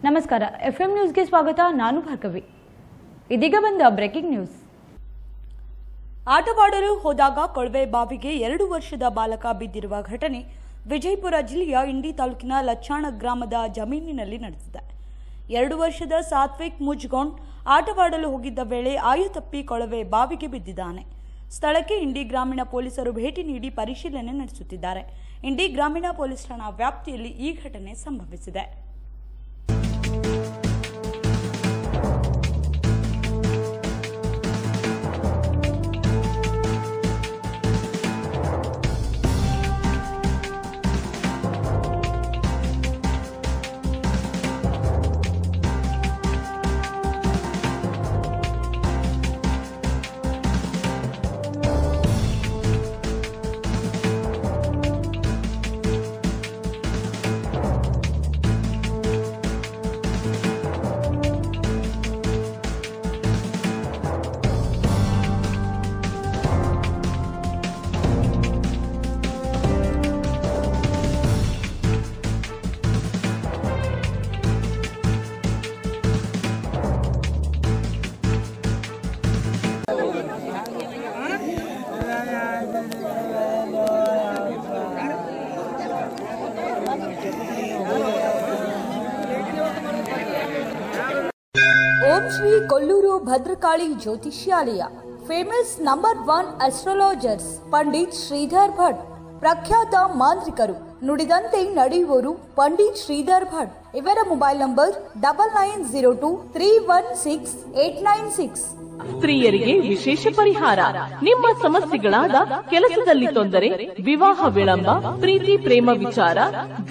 ನಮಸ್ಕಾರ ಎಫ್ಎಂ ನ್ಯೂಸ್ಗೆ ಸ್ವಾಗತ. ನಾನು ಭಾರ್ಗವಿ. ಇದೀಗ ಬಂದ ಬ್ರೇಕಿಂಗ್ ನ್ಯೂಸ್. ಆಟವಾಡಲು ಹೋದಾಗ ಕೊಳವೆ ಬಾವಿಗೆ 2 ವರ್ಷದ ಬಾಲಕ ಬಿದ್ದಿರುವ ಘಟನೆ ವಿಜಯಪುರ ಜಿಲ್ಲೆಯ ಇಂಡಿ ತಾಲೂಕಿನ ಲಚ್ಚಾಣ ಗ್ರಾಮದ ಜಮೀನಿನಲ್ಲಿ ನಡೆದಿದೆ. 2 ವರ್ಷದ ಸಾತ್ವಿಕ್ ಮುಜ್ಗೋಂಡ್ ಆಟವಾಡಲು ಹೋಗಿದ್ದ ವೇಳೆ ಆಯು ತಪ್ಪಿ ಕೊಳವೆ ಬಾವಿಗೆ ಬಿದ್ದಿದ್ದಾನೆ. ಸ್ಥಳಕ್ಕೆ ಇಂಡಿ ಗ್ರಾಮೀಣ ಪೊಲೀಸರು ಭೇಟಿ ನೀಡಿ ಪರಿಶೀಲನೆ ನಡೆಸುತ್ತಿದ್ದಾರೆ. ಇಂಡಿ ಗ್ರಾಮೀಣ ಪೊಲೀಸ್ ಠಾಣಾ ವ್ಯಾಪ್ತಿಯಲ್ಲಿ ಈ ಘಟನೆ ಸಂಭವಿಸಿದೆ. Om Shri Kollur Bhadrakali Jyothishyalaya. Famous number 1 astrologers Pandit Shridhar Bhat. ಪ್ರಖ್ಯಾತ ಮಾಂತ್ರಿಕರು, ನುಡಿದಂತೆ ನಡೆಯುವವರು ಪಂಡಿತ್ ಶ್ರೀಧರ್ ಭಟ್. ಇವರ ಮೊಬೈಲ್ ನಂಬರ್ 9902316896. ಸ್ತ್ರೀಯರಿಗೆ ವಿಶೇಷ ಪರಿಹಾರ. ನಿಮ್ಮ ಸಮಸ್ಯೆಗಳಾದ ಕೆಲಸದಲ್ಲಿ ತೊಂದರೆ, ವಿವಾಹ ವಿಳಂಬ, ಪ್ರೀತಿ ಪ್ರೇಮ ವಿಚಾರ,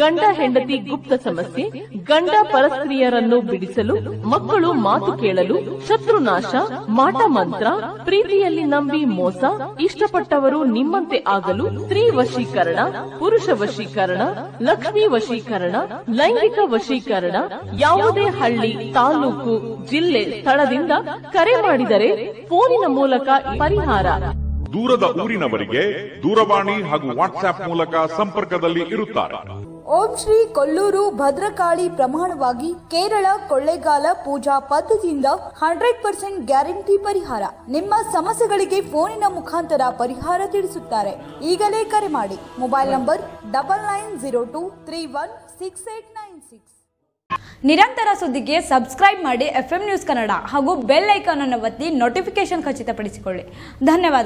ಗಂಡ ಹೆಂಡತಿ ಗುಪ್ತ ಸಮಸ್ಯೆ, ಗಂಡ ಪರಸ್ತ್ರೀಯರನ್ನು ಬಿಡಿಸಲು, ಮಕ್ಕಳು ಮಾತು ಕೇಳಲು, ಶತ್ರುನಾಶ, ಮಾಟ ಮಂತ್ರ, ಪ್ರೀತಿಯಲ್ಲಿ ನಂಬಿ ಮೋಸ, ಇಷ್ಟಪಟ್ಟವರು ನಿಮ್ಮಂತೆ ಆಗಲು, ಸ್ತ್ರೀ ವಶೀಕರಣ, ಪುರುಷ ವಶೀಕರಣ, ಲಕ್ಷ್ಮೀ ವಶೀಕರಣ, ಲೈಂಗಿಕ ವಶೀಕರಣ, ಯಾವುದೇ ಹಳ್ಳಿ, ತಾಲೂಕು, ಜಿಲ್ಲೆ, ಸ್ಥಳದಿಂದ ಕರೆ ಮಾಡಿದರೆ ಫೋನಿನ ಮೂಲಕ ಪರಿಹಾರ. ದೂರದ ಊರಿನವರಿಗೆ ದೂರವಾಣಿ ಹಾಗೂ ವಾಟ್ಸ್ಆಪ್ ಮೂಲಕ ಸಂಪರ್ಕದಲ್ಲಿ ಇರುತ್ತಾರೆ. ಓಂ ಶ್ರೀ ಕೊಲ್ಲೂರು ಭದ್ರಕಾಳಿ ಪ್ರಮಾಣವಾಗಿ ಕೇರಳ ಕೊಳ್ಳೇಗಾಲ ಪೂಜಾ ಪದ್ಧತಿಯಿಂದ 100% ಗ್ಯಾರಂಟಿ ಪರಿಹಾರ. ನಿಮ್ಮ ಸಮಸ್ಯೆಗಳಿಗೆ ಫೋನಿನ ಮುಖಾಂತರ ಪರಿಹಾರ ತಿಳಿಸುತ್ತಾರೆ. ಈಗಲೇ ಕರೆ ಮಾಡಿ. Mobile number 9902316896. ನಿರಂತರ ಸುದ್ದಿಗೆ ಸಬ್ಸ್ಕ್ರೈಬ್ ಮಾಡಿ ಎಫ್ಎಂ ನ್ಯೂಸ್ ಕನ್ನಡ ಹಾಗೂ ಬೆಲ್ ಐಕಾನ್ ಅನ್ನು ಒತ್ತಿ ನೋಟಿಫಿಕೇಶನ್ ಖಚಿತಪಡಿಸಿಕೊಳ್ಳಿ. ಧನ್ಯವಾದ.